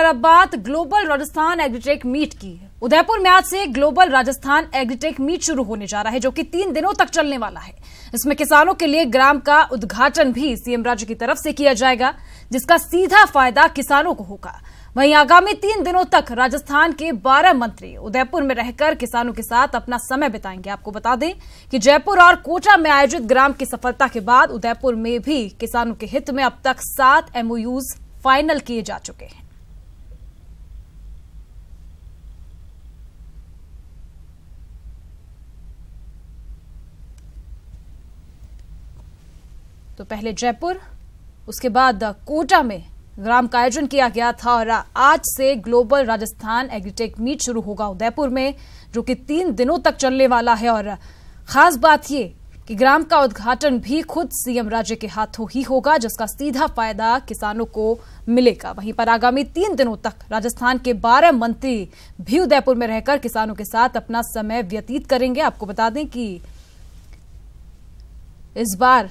पर अब बात ग्लोबल राजस्थान एग्रीटेक मीट की है। उदयपुर में आज से ग्लोबल राजस्थान एग्रीटेक मीट शुरू होने जा रहा है, जो कि 3 दिनों तक चलने वाला है। इसमें किसानों के लिए ग्राम का उद्घाटन भी सीएम राज्य की तरफ से किया जाएगा, जिसका सीधा फायदा किसानों को होगा। वहीं आगामी 3 दिनों तक राजस्थान के 12 मंत्री उदयपुर में रहकर किसानों के साथ अपना समय बिताएंगे। आपको बता दें कि जयपुर और कोटा में आयोजित ग्राम की सफलता के बाद उदयपुर में भी किसानों के हित में अब तक 7 MOUs फाइनल किए जा चुके हैं। तो पहले जयपुर, उसके बाद कोटा में ग्राम का आयोजन किया गया था और आज से ग्लोबल राजस्थान एग्रीटेक मीट शुरू होगा उदयपुर में, जो कि 3 दिनों तक चलने वाला है। और खास बात ये कि ग्राम का उद्घाटन भी खुद सीएम राज्य के हाथों ही होगा, जिसका सीधा फायदा किसानों को मिलेगा। वहीं पर आगामी 3 दिनों तक राजस्थान के 12 मंत्री भी उदयपुर में रहकर किसानों के साथ अपना समय व्यतीत करेंगे। आपको बता दें कि इस बार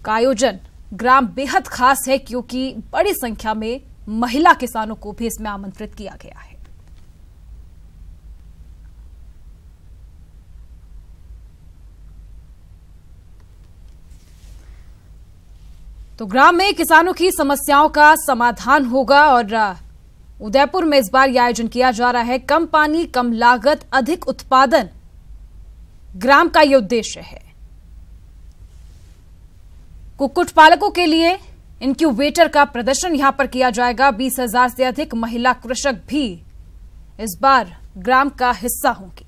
का आयोजन ग्राम बेहद खास है, क्योंकि बड़ी संख्या में महिला किसानों को भी इसमें आमंत्रित किया गया है। तो ग्राम में किसानों की समस्याओं का समाधान होगा और उदयपुर में इस बार यह आयोजन किया जा रहा है। कम पानी, कम लागत, अधिक उत्पादन ग्राम का यह उद्देश्य है। कुक्कुट पालकों के लिए इनक्यूबेटर का प्रदर्शन यहां पर किया जाएगा। 20,000 से अधिक महिला कृषक भी इस बार ग्राम का हिस्सा होंगी।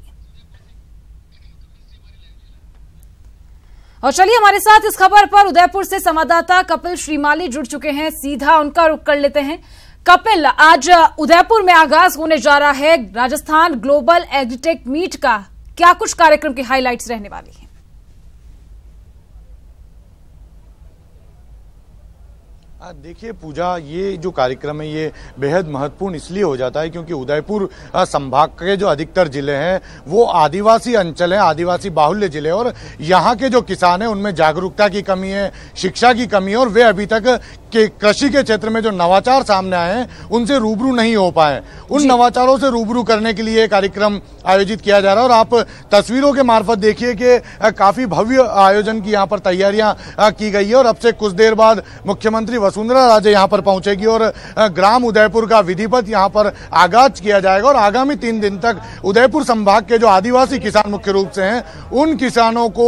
और चलिए, हमारे साथ इस खबर पर उदयपुर से संवाददाता कपिल श्रीमाली जुड़ चुके हैं। सीधा उनका रुख कर लेते हैं। कपिल, आज उदयपुर में आगाज होने जा रहा है राजस्थान ग्लोबल एग्रीटेक मीट का, क्या कुछ कार्यक्रम की हाइलाइट्स रहने वाली हैं? देखिए पूजा, ये जो कार्यक्रम है ये बेहद महत्वपूर्ण इसलिए हो जाता है क्योंकि उदयपुर संभाग के जो अधिकतर जिले हैं वो आदिवासी अंचल हैं, आदिवासी बाहुल्य जिले, और यहाँ के जो किसान हैं उनमें जागरूकता की कमी है, शिक्षा की कमी है, और वे अभी तक के कृषि के क्षेत्र में जो नवाचार सामने आए हैं उनसे रूबरू नहीं हो पाए। उन नवाचारों से रूबरू करने के लिए कार्यक्रम आयोजित किया जा रहा है। और आप तस्वीरों के मार्फत देखिए कि काफी भव्य आयोजन की यहाँ पर तैयारियां की गई है। और अब से कुछ देर बाद मुख्यमंत्री वसुंधरा राजे यहाँ पर पहुंचेगी और ग्राम उदयपुर का विधिवत यहाँ पर आगाज किया जाएगा। और आगामी 3 दिन तक उदयपुर संभाग के जो आदिवासी किसान मुख्य रूप से हैं उन किसानों को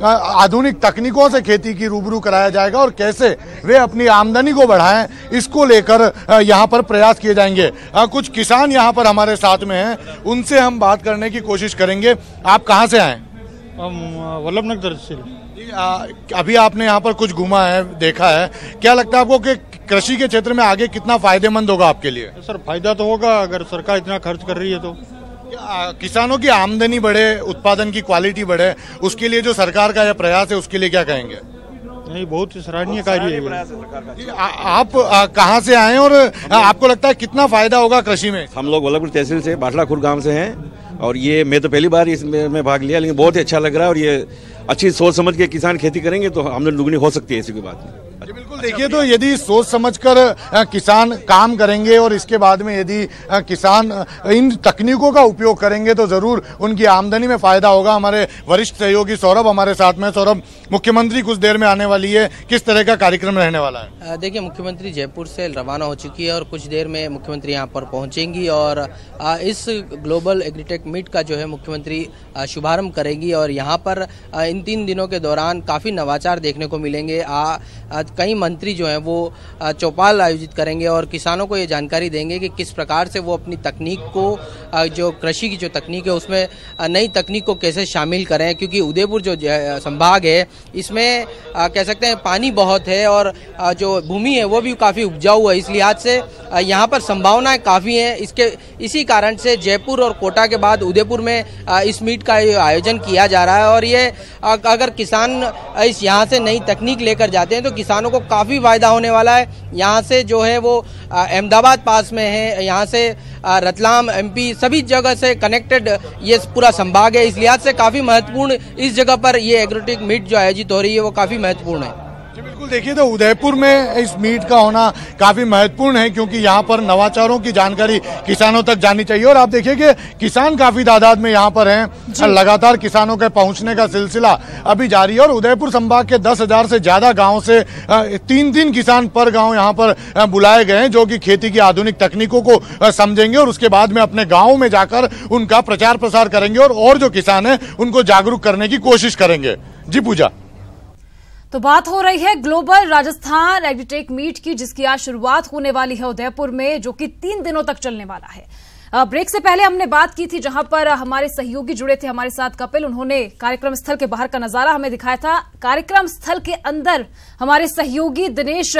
आधुनिक तकनीकों से खेती की रूबरू कराया जाएगा और कैसे वे अपनी आमदनी को बढ़ाएं, इसको लेकर यहाँ पर प्रयास किए जाएंगे। कुछ किसान यहाँ पर हमारे साथ में हैं, उनसे हम बात करने की कोशिश करेंगे। आप कहाँ से आए? वल्लभनगर से। अभी आपने यहाँ पर कुछ घूमा है, देखा है, क्या लगता है आपको कि कृषि के क्षेत्र में आगे कितना फायदेमंद होगा आपके लिए? सर, फायदा तो होगा अगर सरकार इतना खर्च कर रही है तो। किसानों की आमदनी बढ़े, उत्पादन की क्वालिटी बढ़े, उसके लिए जो सरकार का यह प्रयास है उसके लिए क्या कहेंगे? नहीं, बहुत सराहनीय कार्य है। आप कहाँ से आए और आपको लगता है कितना फायदा होगा कृषि में? हम लोग वल्लभपुर तहसील से बाटलाखुर गांव से हैं और ये मैं तो पहली बार इसमें भाग लिया, लेकिन बहुत ही अच्छा लग रहा है। और ये अच्छी सोच समझ के किसान खेती करेंगे तो आमदनी दुगनी हो सकती है, ऐसी कोई बात नहीं। बिल्कुल, देखिए, तो यदि सोच समझकर किसान काम करेंगे और इसके बाद में यदि किसान इन तकनीकों का उपयोग करेंगे तो जरूर उनकी आमदनी में फायदा होगा। हमारे वरिष्ठ सहयोगी सौरभ हमारे साथ में। सौरभ, मुख्यमंत्री कुछ देर में आने वाली है, किस तरह का कार्यक्रम रहने वाला है? देखिए, मुख्यमंत्री जयपुर से रवाना हो चुकी है और कुछ देर में मुख्यमंत्री यहाँ पर पहुंचेंगी और इस ग्लोबल एग्रीटेक मीट का जो है मुख्यमंत्री शुभारंभ करेंगी। और यहाँ पर इन 3 दिनों के दौरान काफी नवाचार देखने को मिलेंगे। कई मंत्री जो हैं वो चौपाल आयोजित करेंगे और किसानों को ये जानकारी देंगे कि किस प्रकार से वो अपनी तकनीक को, जो कृषि की जो तकनीक है उसमें नई तकनीक को कैसे शामिल करें। क्योंकि उदयपुर जो संभाग है इसमें कह सकते हैं पानी बहुत है और जो भूमि है वो भी काफ़ी उपजाऊ है। इस लिहाज से यहाँ पर संभावनाएं काफ़ी हैं। इसी कारण से जयपुर और कोटा के बाद उदयपुर में इस मीट का आयोजन किया जा रहा है। और ये अगर किसान इस यहाँ से नई तकनीक लेकर जाते हैं तो किसानों को काफ़ी फायदा होने वाला है। यहाँ से जो है वो अहमदाबाद पास में है, यहाँ से रतलाम, MP सभी जगह से कनेक्टेड ये पूरा संभाग है। इस लिहाज से काफ़ी महत्वपूर्ण इस जगह पर ये एग्रीटेक मीट जो आयोजित हो रही है वो काफ़ी महत्वपूर्ण है। बिल्कुल, देखिए तो उदयपुर में इस मीट का होना काफी महत्वपूर्ण है, क्योंकि यहाँ पर नवाचारों की जानकारी किसानों तक जानी चाहिए। और आप देखिए कि किसान काफी तादाद में यहाँ पर हैं, लगातार किसानों के पहुंचने का सिलसिला अभी जारी है। और उदयपुर संभाग के 10,000 से ज्यादा गाँव से 3 किसान पर गाँव यहाँ पर बुलाए गए हैं, जो कि खेती की आधुनिक तकनीकों को समझेंगे और उसके बाद में अपने गाँव में जाकर उनका प्रचार प्रसार करेंगे और जो किसान है उनको जागरूक करने की कोशिश करेंगे। जी पूजा। तो बात हो रही है ग्लोबल राजस्थान एग्रीटेक मीट की, जिसकी आज शुरुआत होने वाली है उदयपुर में, जो कि 3 दिनों तक चलने वाला है। ब्रेक से पहले हमने बात की थी, जहां पर हमारे सहयोगी जुड़े थे हमारे साथ, कपिल, उन्होंने कार्यक्रम स्थल के बाहर का नजारा हमें दिखाया था। कार्यक्रम स्थल के अंदर हमारे सहयोगी दिनेश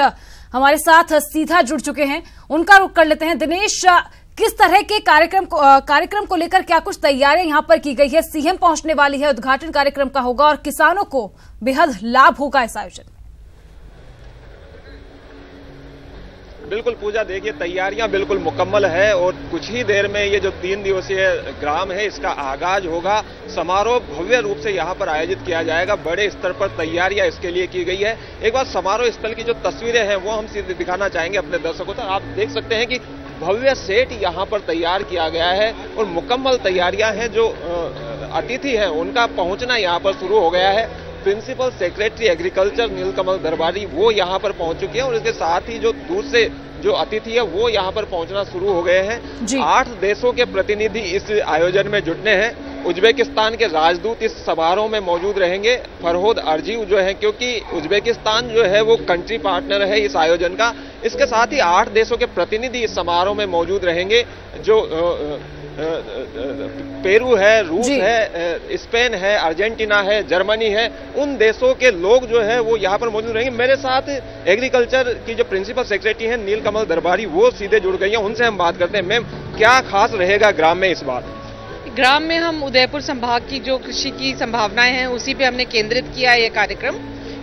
हमारे साथ सीधा जुड़ चुके हैं, उनका रुख कर लेते हैं। दिनेश, किस तरह के कार्यक्रम को लेकर क्या कुछ तैयारियां यहां पर की गई है? सीएम पहुंचने वाली है, उद्घाटन कार्यक्रम का होगा और किसानों को बेहद लाभ होगा इस आयोजन में। बिल्कुल पूजा, देखिए तैयारियां बिल्कुल मुकम्मल है और कुछ ही देर में ये जो 3 दिवसीय ग्राम है इसका आगाज होगा। समारोह भव्य रूप से यहाँ पर आयोजित किया जाएगा, बड़े स्तर पर तैयारियां इसके लिए की गई है। एक बार समारोह स्थल की जो तस्वीरें हैं वो हम सीधे दिखाना चाहेंगे अपने दर्शकों तक। आप देख सकते हैं कि भव्य सेट यहाँ पर तैयार किया गया है और मुकम्मल तैयारियां हैं। जो अतिथि हैं उनका पहुंचना यहाँ पर शुरू हो गया है। प्रिंसिपल सेक्रेटरी एग्रीकल्चर नीलकमल दरबारी वो यहाँ पर पहुंच चुके हैं और इसके साथ ही जो दूसरे जो अतिथि है वो यहाँ पर पहुंचना शुरू हो गए हैं। 8 देशों के प्रतिनिधि इस आयोजन में जुटने हैं। उज्बेकिस्तान के राजदूत इस समारोह में मौजूद रहेंगे, फरहोद अर्जीव जो है, क्योंकि उज्बेकिस्तान जो है वो कंट्री पार्टनर है इस आयोजन का। इसके साथ ही 8 देशों के प्रतिनिधि इस समारोह में मौजूद रहेंगे, जो पेरू है, रूस है, स्पेन है, अर्जेंटीना है, जर्मनी है, उन देशों के लोग जो है वो यहाँ पर मौजूद रहेंगे। मेरे साथ एग्रीकल्चर की जो प्रिंसिपल सेक्रेटरी है नीलकमल दरबारी वो सीधे जुड़ गई हैं, उनसे हम बात करते हैं। मैम, क्या खास रहेगा ग्राम में इस बार? ग्राम में हम उदयपुर संभाग की जो कृषि की संभावनाएं हैं उसी पे हमने केंद्रित किया है ये कार्यक्रम।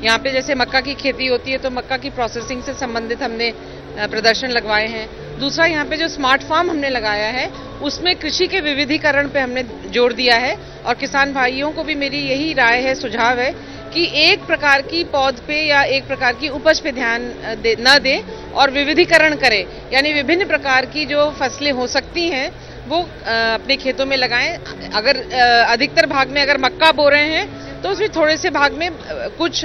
यहाँ पे जैसे मक्का की खेती होती है तो मक्का की प्रोसेसिंग से संबंधित हमने प्रदर्शन लगवाए हैं। दूसरा, यहाँ पे जो स्मार्ट फार्म हमने लगाया है उसमें कृषि के विविधीकरण पे हमने जोर दिया है और किसान भाइयों को भी मेरी यही राय है, सुझाव है कि एक प्रकार की पौध पे या एक प्रकार की उपज पे ध्यान न दें और विविधीकरण करें, यानी विभिन्न प्रकार की जो फसलें हो सकती हैं वो अपने खेतों में लगाएं। अगर अधिकतर भाग में अगर मक्का बो रहे हैं तो उसमें थोड़े से भाग में कुछ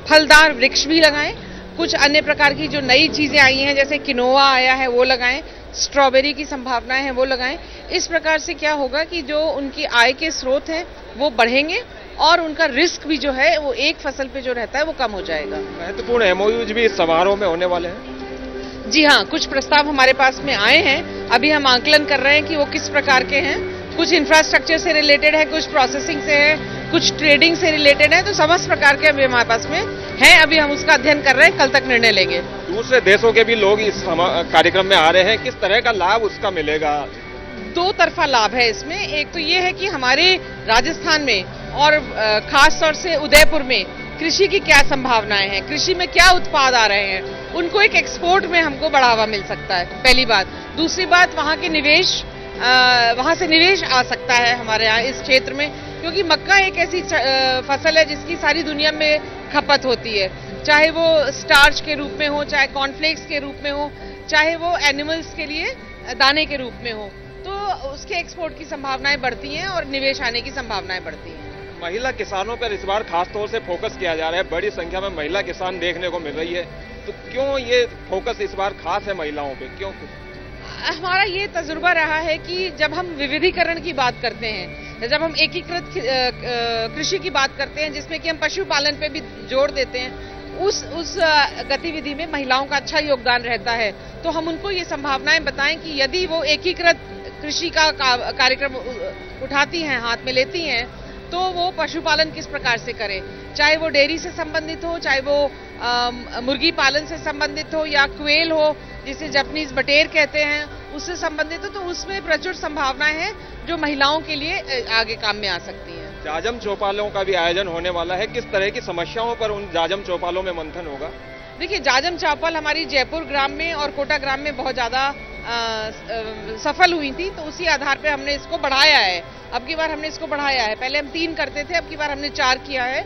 फलदार वृक्ष भी लगाएं, कुछ अन्य प्रकार की जो नई चीजें आई हैं जैसे किनोआ आया है वो लगाएं, स्ट्रॉबेरी की संभावनाएं हैं वो लगाएं। इस प्रकार से क्या होगा कि जो उनकी आय के स्रोत हैं वो बढ़ेंगे और उनका रिस्क भी जो है वो एक फसल पे जो रहता है वो कम हो जाएगा। महत्वपूर्ण एमओयूज भी इस समारोह में होने वाले हैं। जी हाँ, कुछ प्रस्ताव हमारे पास में आए हैं, अभी हम आकलन कर रहे हैं कि वो किस प्रकार के हैं। कुछ इंफ्रास्ट्रक्चर से रिलेटेड है, कुछ प्रोसेसिंग से है, कुछ ट्रेडिंग से रिलेटेड है, तो समस्त प्रकार के अभी हमारे पास में है। अभी हम उसका अध्ययन कर रहे हैं, कल तक निर्णय लेंगे। दूसरे देशों के भी लोग इस कार्यक्रम में आ रहे हैं, किस तरह का लाभ उसका मिलेगा? 2 तरफा लाभ है इसमें। एक तो ये है कि हमारे राजस्थान में और खास तौर से उदयपुर में कृषि की क्या संभावनाएं हैं, कृषि में क्या उत्पाद आ रहे हैं, उनको एक एक्सपोर्ट में हमको बढ़ावा मिल सकता है, पहली बात। दूसरी बात, वहाँ के निवेश, वहाँ से निवेश आ सकता है हमारे यहाँ इस क्षेत्र में, क्योंकि मक्का एक ऐसी फसल है जिसकी सारी दुनिया में खपत होती है, चाहे वो स्टार्च के रूप में हो, चाहे कॉर्नफ्लेक्स के रूप में हो, चाहे वो एनिमल्स के लिए दाने के रूप में हो, तो उसके एक्सपोर्ट की संभावनाएं बढ़ती हैं और निवेश आने की संभावनाएं बढ़ती हैं। महिला किसानों पर इस बार खास तौर से फोकस किया जा रहा है, बड़ी संख्या में महिला किसान देखने को मिल रही है, तो क्यों ये फोकस इस बार खास है महिलाओं पे, क्यों? हमारा ये तजुर्बा रहा है कि जब हम विविधीकरण की बात करते हैं, जब हम एकीकृत कृषि की बात करते हैं जिसमें कि हम पशुपालन पे भी जोर देते हैं, उस गतिविधि में महिलाओं का अच्छा योगदान रहता है। तो हम उनको ये संभावनाएं बताएं कि यदि वो एकीकृत कृषि का कार्यक्रम उठाती हैं, हाथ में लेती हैं, तो वो पशुपालन किस प्रकार से करें, चाहे वो डेयरी से संबंधित हो, चाहे वो मुर्गी पालन से संबंधित हो या क्वेल हो जिसे जापानीज बटेर कहते हैं उससे संबंधित हो, तो उसमें प्रचुर संभावनाएं हैं जो महिलाओं के लिए आगे काम में आ सकती हैं। जाजम चौपालों का भी आयोजन होने वाला है, किस तरह की समस्याओं पर उन जाजम चौपालों में मंथन होगा? देखिए, जाजम चौपाल हमारी जयपुर ग्राम में और कोटा ग्राम में बहुत ज्यादा सफल हुई थी, तो उसी आधार पे हमने इसको बढ़ाया है। अब की बार हमने इसको बढ़ाया है, पहले हम 3 करते थे, अब की बार हमने 4 किया है।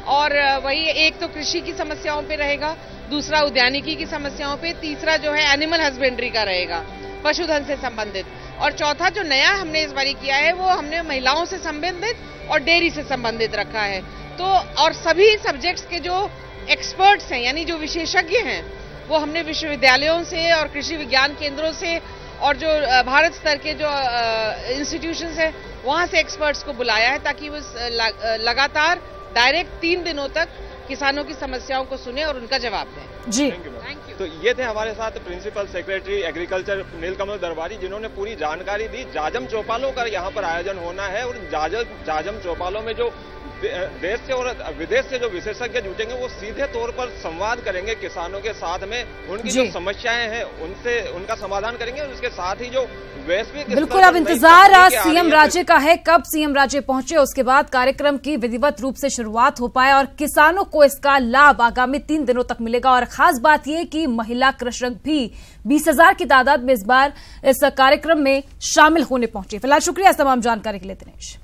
और वही एक तो कृषि की समस्याओं पे रहेगा, दूसरा उद्यानिकी की समस्याओं पे, तीसरा जो है एनिमल हस्बेंड्री का रहेगा, पशुधन से संबंधित, और चौथा जो नया हमने इस बारी किया है वो हमने महिलाओं से संबंधित और डेयरी से संबंधित रखा है। तो और सभी सब्जेक्ट्स के जो एक्सपर्ट्स हैं यानी जो विशेषज्ञ हैं वो हमने विश्वविद्यालयों से और कृषि विज्ञान केंद्रों से और जो भारत स्तर के जो इंस्टीट्यूशंस हैं वहां से एक्सपर्ट्स को बुलाया है ताकि वो लगातार डायरेक्ट 3 दिनों तक किसानों की समस्याओं को सुने और उनका जवाब दें। जी थैंक यू। तो ये थे हमारे साथ प्रिंसिपल सेक्रेटरी एग्रीकल्चर नीलकमल दरबारी, जिन्होंने पूरी जानकारी दी। जाजम चौपालों का यहाँ पर आयोजन होना है और जाजम चौपालों में जो देश से और विदेश से जो विशेषज्ञ जुटेंगे वो सीधे तौर पर संवाद करेंगे किसानों के साथ में, उनकी जो समस्याएं हैं उनसे उनका समाधान करेंगे और उसके साथ ही जो वैश्विक बिल्कुल अब इंतजार आज सीएम राज्य का है, कब सीएम राज्य पहुंचे उसके बाद कार्यक्रम की विधिवत रूप से शुरुआत हो पाए और किसानों को इसका लाभ आगामी 3 दिनों तक मिलेगा। और खास बात यह कि महिला कृषक भी 20,000 की तादाद में इस बार इस कार्यक्रम में शामिल होने पहुंचे। फिलहाल शुक्रिया तमाम जानकारी के लिए दिनेश।